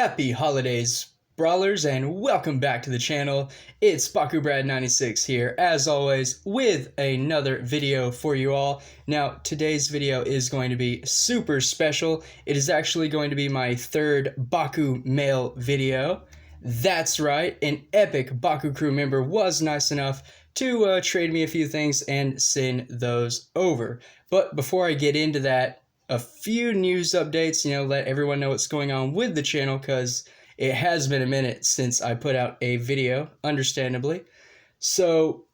Happy holidays, brawlers, and welcome back to the channel. It's BakuBrad96 here, as always, with another video for you all. Now, today's video is going to be super special. It is actually going to be my third BAKU-MAIL video. That's right, an epic Bakucrew member was nice enough to trade me a few things and send those over. But before I get into that, a few news updates, let everyone know what's going on with the channel, because it has been a minute since I put out a video, understandably. So,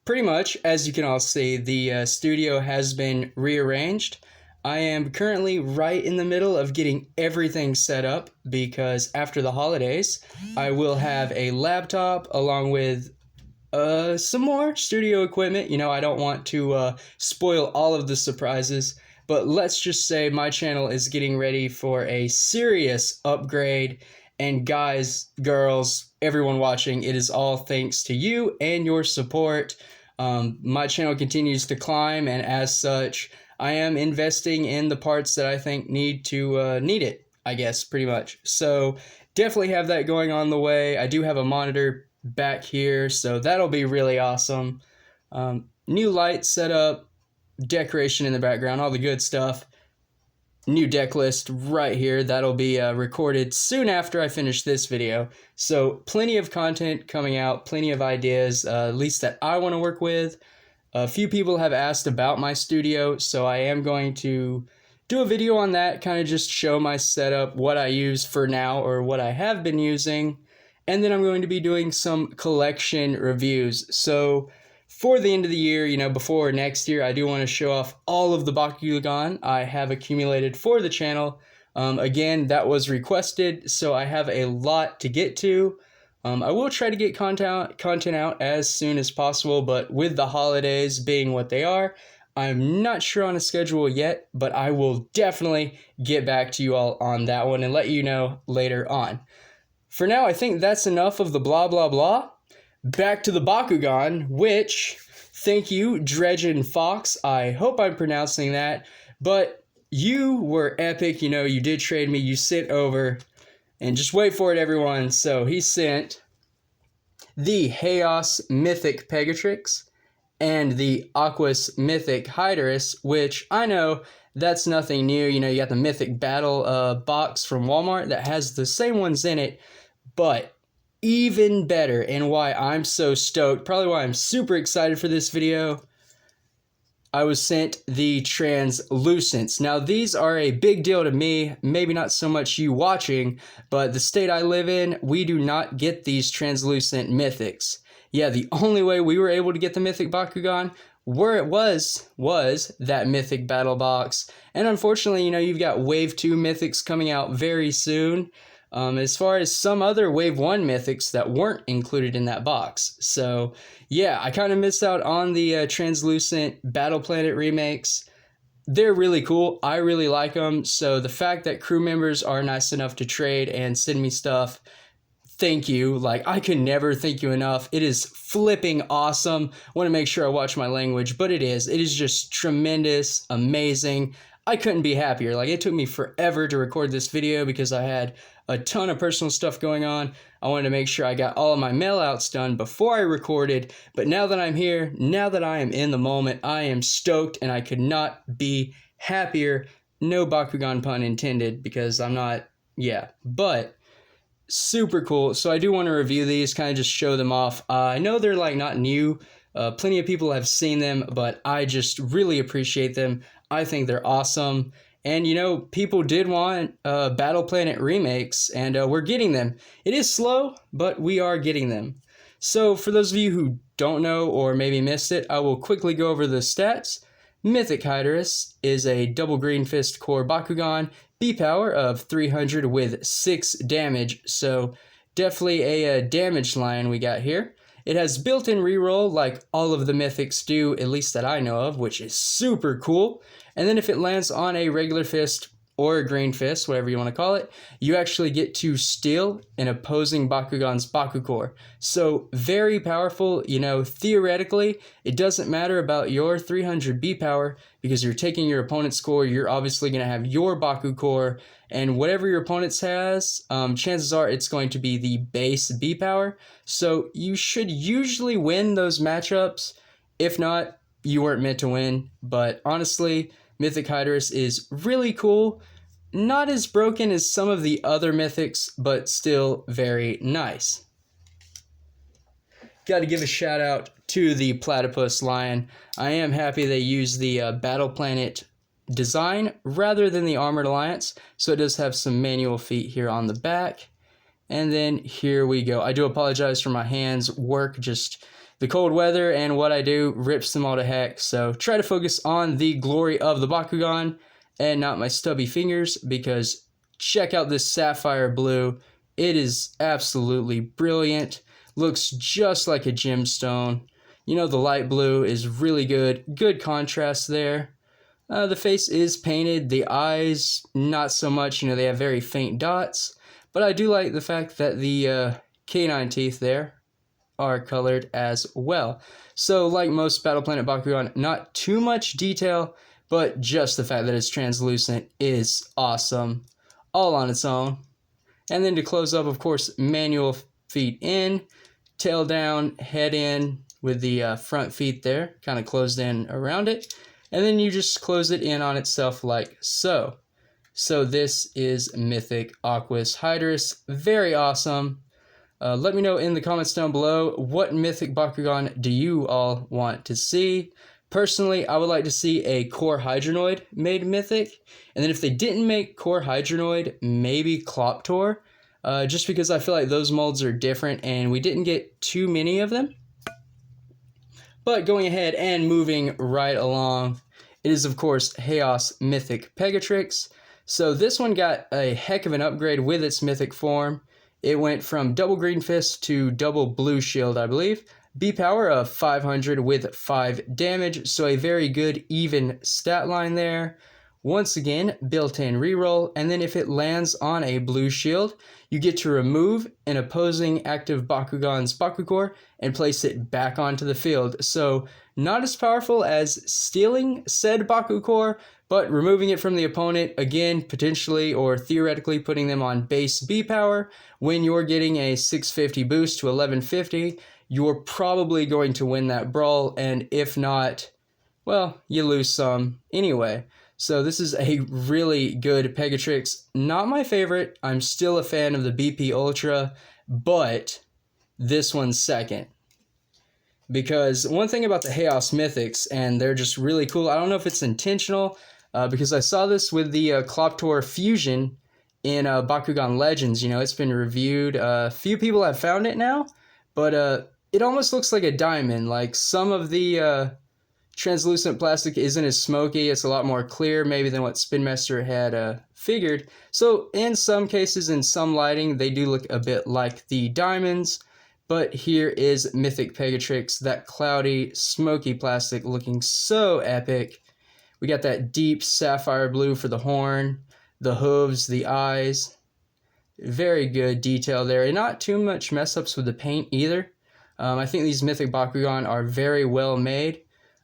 pretty much, as you can all see, the studio has been rearranged. I am currently right in the middle of getting everything set up, because after the holidays, I will have a laptop along with some more studio equipment. I don't want to spoil all of the surprises. But let's just say my channel is getting ready for a serious upgrade. And guys, girls, everyone watching, it is all thanks to you and your support. My channel continues to climb, and as such, I am investing in the parts that I think need it, I guess, pretty much. So definitely have that going on the way. I do have a monitor back here, so that'll be really awesome. New light setup, decoration in the background, all the good stuff. New deck list right here. That'll be recorded soon after I finish this video. So plenty of content coming out, plenty of ideas, at least that I want to work with. A few people have asked about my studio, so I am going to do a video on that, kind of just show my setup, what I use for now, or what I have been using. And then I'm going to be doing some collection reviews. So for the end of the year, before next year, I do want to show off all of the Bakugan I have accumulated for the channel. Again, that was requested, so I have a lot to get to. I will try to get content out as soon as possible, but with the holidays being what they are, I'm not sure on a schedule yet, but I will definitely get back to you all on that one and let you know later on. For now, I think that's enough of the blah, blah, blah. Back to the Bakugan, which, thank you, DredgenFox. I hope I'm pronouncing that. But you were epic. You did trade me. You sent over. And just wait for it, everyone. So he sent the Chaos Mythic Pegatrix and the Aquas Mythic Hydorus, which I know that's nothing new. You got the Mythic Battle box from Walmart that has the same ones in it. But even better, and why I'm so stoked, probably why I'm super excited for this video, I was sent the translucents. Now, these are a big deal to me, maybe not so much you watching, but the state I live in, we do not get these translucent mythics. Yeah, the only way we were able to get the Mythic Bakugan where it was that Mythic Battle box. And unfortunately, you've got Wave 2 Mythics coming out very soon. As far as some other Wave 1 Mythics that weren't included in that box. So, yeah, I kind of missed out on the translucent Battle Planet remakes. They're really cool. I really like them. So, the fact that crew members are nice enough to trade and send me stuff, thank you. I could never thank you enough. It is flipping awesome. I want to make sure I watch my language, but it is. It is just tremendous, amazing. I couldn't be happier. It took me forever to record this video because I had a ton of personal stuff going on. I wanted to make sure I got all of my mail outs done before I recorded. But now that I'm here, now that I am in the moment, I am stoked and I could not be happier. No Bakugan pun intended, because I'm not, but super cool. So I do want to review these, kind of just show them off. I know they're not new. Plenty of people have seen them, but I just really appreciate them. I think they're awesome. And, people did want Battle Planet remakes, and we're getting them. It is slow, but we are getting them. So, for those of you who don't know or maybe missed it, I will quickly go over the stats. Mythic Hydorus is a double green fist core Bakugan, B power of 300 with 6 damage. So, definitely a damage line we got here. It has built-in reroll like all of the Mythics do, at least that I know of, which is super cool. And then if it lands on a regular fist or a green fist, whatever you want to call it, you actually get to steal an opposing Bakugan's Baku core. So very powerful. You know, theoretically, it doesn't matter about your 300 B power because you're taking your opponent's core. You're obviously going to have your Baku core, and whatever your opponent has, chances are it's going to be the base B power. So you should usually win those matchups. If not, you weren't meant to win. But honestly, Mythic Hydrus is really cool. Not as broken as some of the other mythics, but still very nice. Got to give a shout out to the Platypus Lion. I am happy they used the Battle Planet design rather than the Armored Alliance, so it does have some manual feet here on the back. And then here we go. I do apologize for my hands. Work, just the cold weather and what I do rips them all to heck. So try to focus on the glory of the Bakugan and not my stubby fingers, because check out this sapphire blue. It is absolutely brilliant. Looks just like a gemstone. You know, the light blue is really good. Good contrast there. The face is painted. The eyes, not so much. You know, they have very faint dots. But I do like the fact that the canine teeth there are colored as well. So like most Battle Planet Bakugan, not too much detail, but just the fact that it's translucent is awesome all on its own. And then to close up, of course, manual feet in, tail down, head in with the front feet there, kind of closed in around it. And then you just close it in on itself like so. So this is Mythic Aquos Hydrus. Very awesome. Let me know in the comments down below, what Mythic Bakugan do you all want to see? Personally, I would like to see a Core Hydronoid made Mythic. And then if they didn't make Core Hydronoid, maybe Cloptor. Just because I feel like those molds are different and we didn't get too many of them. But going ahead and moving right along, it is of course Chaos Mythic Pegatrix. So this one got a heck of an upgrade with its Mythic form. It went from double green fist to double blue shield, I believe. B power of 500 with 5 damage, so a very good even stat line there. Once again, built-in reroll, and then if it lands on a blue shield, you get to remove an opposing active Bakugan's Baku core and place it back onto the field. So not as powerful as stealing said Baku core, but removing it from the opponent, again, potentially or theoretically putting them on base B power. When you're getting a 650 boost to 1150, you're probably going to win that brawl, and if not, well, you lose some anyway. So this is a really good Pegatrix. Not my favorite. I'm still a fan of the BP Ultra, but this one's second. Because one thing about the Chaos Mythics, and they're just really cool, I don't know if it's intentional, because I saw this with the Cloptor Fusion in Bakugan Legends. You know, it's been reviewed. Few people have found it now, but it almost looks like a diamond. Like some of the translucent plastic isn't as smoky. It's a lot more clear maybe than what Spinmaster had figured. So in some cases, in some lighting, they do look a bit like the diamonds. But here is Mythic Pegatrix, that cloudy, smoky plastic looking so epic. We got that deep sapphire blue for the horn, the hooves, the eyes. Very good detail there, and not too much mess ups with the paint either. I think these Mythic Bakugan are very well made.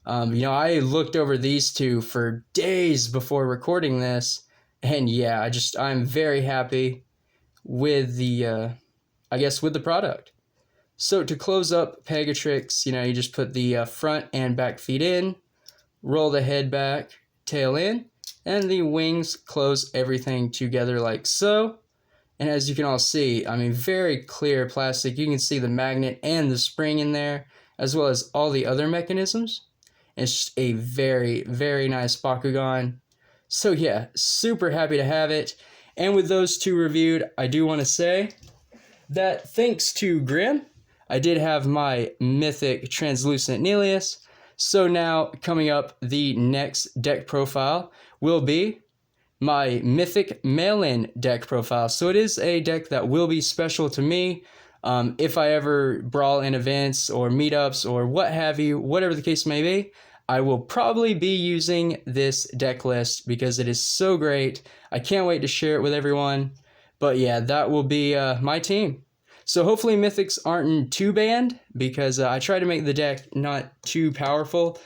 You know, I looked over these two for days before recording this, and yeah, I'm very happy with the, with the product. So to close up Pegatrix, you know, you just put the front and back feet in, roll the head back, tail in, and the wings close everything together like so. And as you can all see, I mean, very clear plastic. You can see the magnet and the spring in there, as well as all the other mechanisms. It's just a very, very nice Bakugan. So yeah, super happy to have it. And with those two reviewed, I do want to say that thanks to Grim, I did have my Mythic Translucent Neleus. So now, coming up, the next deck profile will be my Mythic Mail-In deck profile. So it is a deck that will be special to me. If I ever brawl in events or meetups or what have you, whatever the case may be, I will probably be using this deck list because it is so great. I can't wait to share it with everyone. But yeah, that will be my team. So hopefully Mythics aren't too banned because I try to make the deck not too powerful.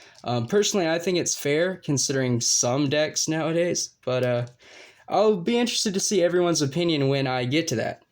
Personally, I think it's fair considering some decks nowadays. But I'll be interested to see everyone's opinion when I get to that.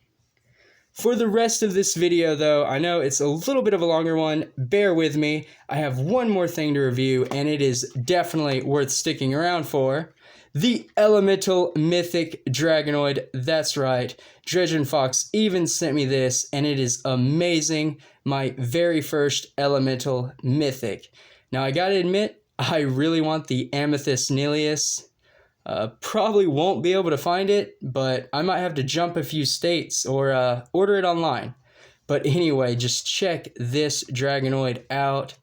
For the rest of this video, though, I know it's a little bit of a longer one. Bear with me. I have one more thing to review, and it is definitely worth sticking around for. The Elemental Mythic Dragonoid. That's right. DredgenFox even sent me this, and it is amazing. My very first Elemental Mythic. Now, I gotta admit, I really want the Amethyst Nihilus. Probably won't be able to find it, but I might have to jump a few states or order it online. But anyway, just check this Dragonoid out.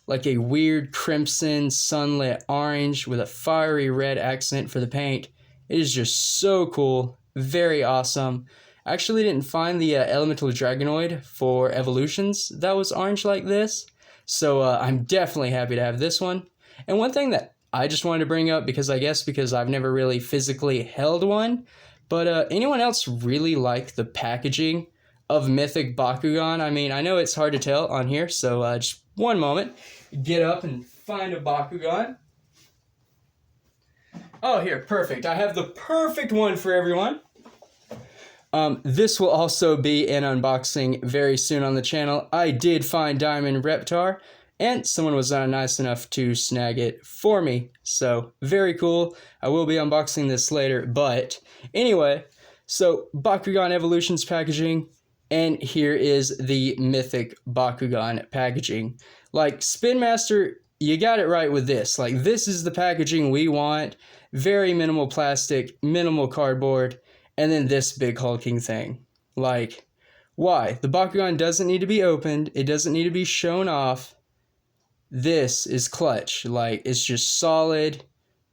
Like a weird crimson sunlit orange with a fiery red accent for the paint. It is just so cool. Very awesome. I actually didn't find the Elemental Dragonoid for Evolutions that was orange like this. So I'm definitely happy to have this one. And one thing that I just wanted to bring up because I've never really physically held one, but anyone else really like the packaging of Mythic Bakugan? I mean, I know it's hard to tell on here, so just one moment. Get up and find a Bakugan. Oh, here, perfect. I have the perfect one for everyone. This will also be an unboxing very soon on the channel. I did find Diamond Reptar, and someone was nice enough to snag it for me. So, very cool. I will be unboxing this later. But, anyway, so Bakugan Evolutions packaging. And here is the Mythic Bakugan packaging. Like, Spinmaster, you got it right with this. Like, this is the packaging we want. Very minimal plastic, minimal cardboard. And then this big hulking thing. Like, why? The Bakugan doesn't need to be opened. It doesn't need to be shown off. This is clutch. Like, it's just solid,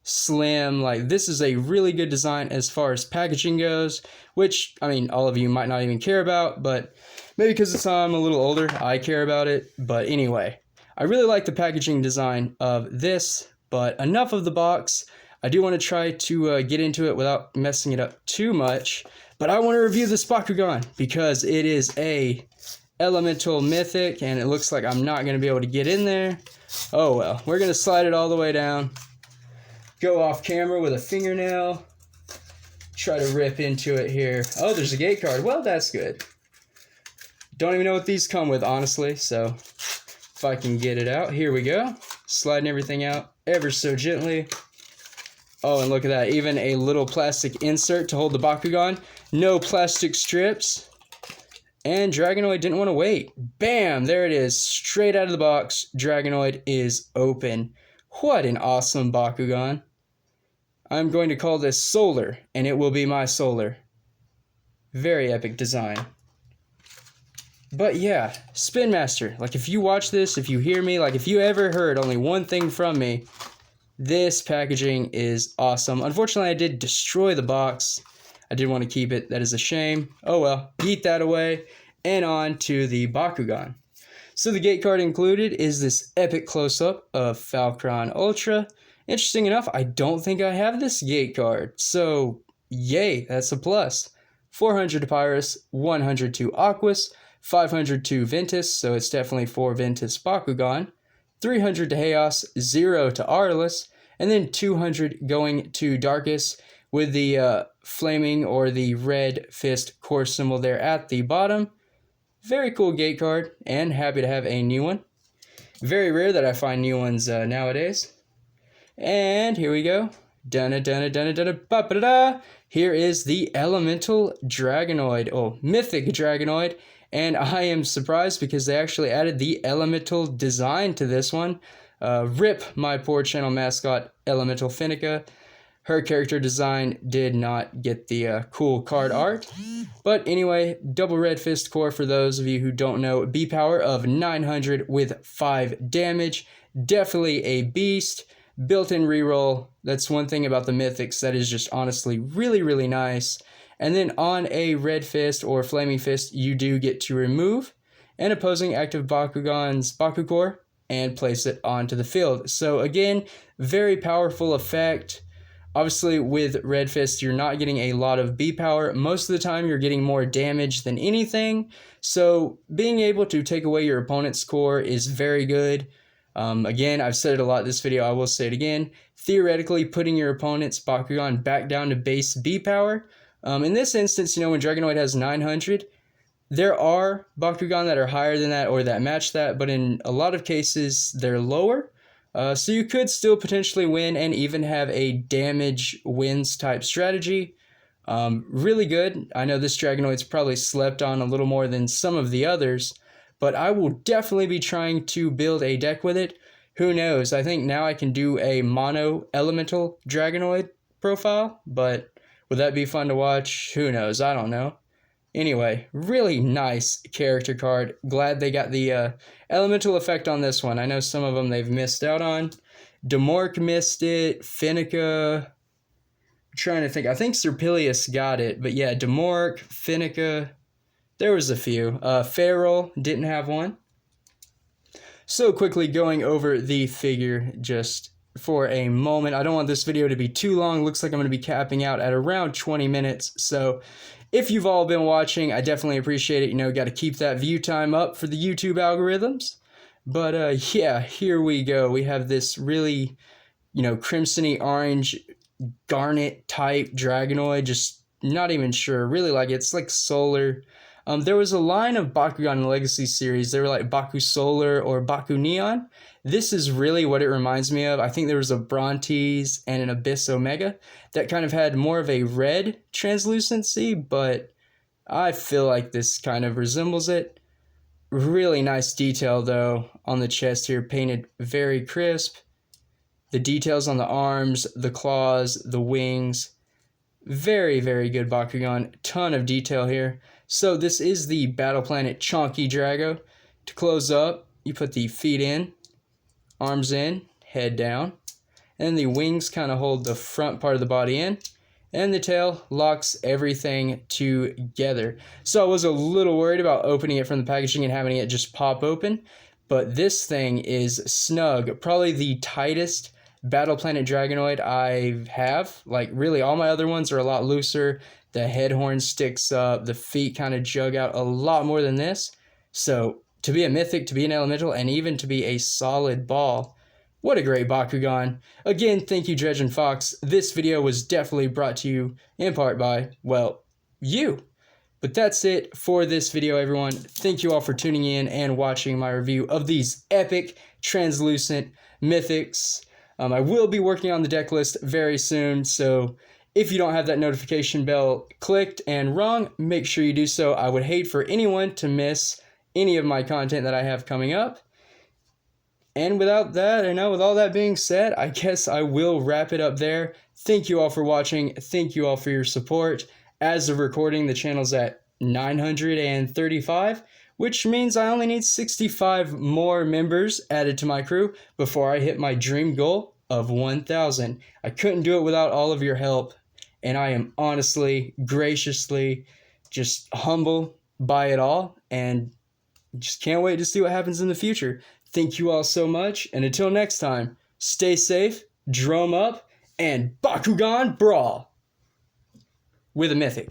slim. Like, this is a really good design as far as packaging goes, which, I mean, all of you might not even care about, but maybe because I'm a little older, I care about it. But anyway, I really like the packaging design of this, but enough of the box. I do want to try to get into it without messing it up too much, but I want to review this Bakugan because it is a Elemental Mythic, and it looks like I'm not going to be able to get in there. Oh well, we're going to slide it all the way down. Go off camera with a fingernail. Try to rip into it here. Oh, there's a gate card. Well, that's good. Don't even know what these come with, honestly, so if I can get it out. Here we go. Sliding everything out ever so gently. Oh, and look at that. Even a little plastic insert to hold the Bakugan. No plastic strips. And Dragonoid didn't want to wait. Bam! There it is. Straight out of the box. Dragonoid is open. What an awesome Bakugan. I'm going to call this Solar, and it will be my Solar. Very epic design. But yeah, Spinmaster. Like, if you watch this, if you hear me, like, if you ever heard only one thing from me, this packaging is awesome. Unfortunately, I did destroy the box. I did want to keep it. That is a shame. Oh well, eat that away. And on to the Bakugan. So the gate card included is this epic close-up of Falcron Ultra. Interesting enough, I don't think I have this gate card. So, yay, that's a plus. 400 to Pyrus, 100 to Aquas, 500 to Ventus, so it's definitely for Ventus Bakugan. 300 to Chaos, 0 to Aurelus, and then 200 going to Darkus, with the flaming or the red fist core symbol there at the bottom. Very cool gate card, and happy to have a new one. Very rare that I find new ones nowadays. And here we go. Dun-a-dun-a-dun-a-dun-a-ba-ba-da-da. Here is the Elemental Dragonoid, Mythic Dragonoid. And I am surprised because they actually added the Elemental design to this one. Rip my poor channel mascot, Elemental Finica. Her character design did not get the cool card art. But anyway, double red fist core for those of you who don't know. B power of 900 with 5 damage. Definitely a beast. Built-in reroll. That's one thing about the Mythics that is just honestly really, really nice. And then on a red fist or flaming fist, you do get to remove an opposing active Bakugan's Baku core. and place it onto the field. So again, very powerful effect. Obviously, with Red Fist, you're not getting a lot of B power. Most of the time, you're getting more damage than anything. So being able to take away your opponent's core is very good. Again, I've said it a lot in this video. I will say it again. Theoretically, putting your opponent's Bakugan back down to base B power. In this instance, when Dragonoid has 900, there are Bakugan that are higher than that or that match that, but in a lot of cases, they're lower. So you could still potentially win and even have a damage wins type strategy. Really good. I know this Dragonoid's probably slept on a little more than some of the others, but I will definitely be trying to build a deck with it. Who knows? I think now I can do a mono elemental Dragonoid profile, but would that be fun to watch? Who knows? I don't know. Anyway, really nice character card. Glad they got the elemental effect on this one. I know some of them they've missed out on. Demork missed it. Finnica. I'm trying to think. I think Serpilius got it. But yeah, Demork, Finnica. There was a few. Feral didn't have one. So quickly going over the figure just for a moment. I don't want this video to be too long. Looks like I'm going to be capping out at around 20 minutes. So if you've all been watching, I definitely appreciate it. Got to keep that view time up for the YouTube algorithms. But yeah, here we go. We have this really, crimsony orange garnet type Dragonoid. Just not even sure. Really like it. It's like solar. There was a line of Bakugan Legacy series. They were like Baku Solar or Baku Neon. This is really what it reminds me of. I think there was a Brontes and an Abyss Omega that kind of had more of a red translucency, but I feel like this kind of resembles it. Really nice detail, though, on the chest here, painted very crisp. The details on the arms, the claws, the wings. Very, very good Bakugan. Ton of detail here. So this is the Battle Planet Chonky Drago. To close up, you put the feet in, arms in, head down, and the wings kind of hold the front part of the body in, and the tail locks everything together. So I was a little worried about opening it from the packaging and having it just pop open, but this thing is snug. Probably the tightest Battle Planet Dragonoid I have. Like, really, all my other ones are a lot looser. The head horn sticks up, the feet kind of jug out a lot more than this. So to be a mythic, to be an elemental, and even to be a solid ball, what a great Bakugan. Again, thank you, DredgenFox. This video was definitely brought to you in part by, well, you. But that's it for this video, everyone. Thank you all for tuning in and watching my review of these epic translucent mythics. I will be working on the deck list very soon, so if you don't have that notification bell clicked and rung, make sure you do so. I would hate for anyone to miss any of my content that I have coming up. And without that, with all that being said, I guess I will wrap it up there. Thank you all for watching. Thank you all for your support. As of recording, the channel's at 935, which means I only need 65 more members added to my crew before I hit my dream goal of 1,000. I couldn't do it without all of your help, and I am honestly, graciously, just humble by it all, and just can't wait to see what happens in the future. Thank you all so much, and until next time, stay safe, drum up, and Bakugan brawl with a mythic.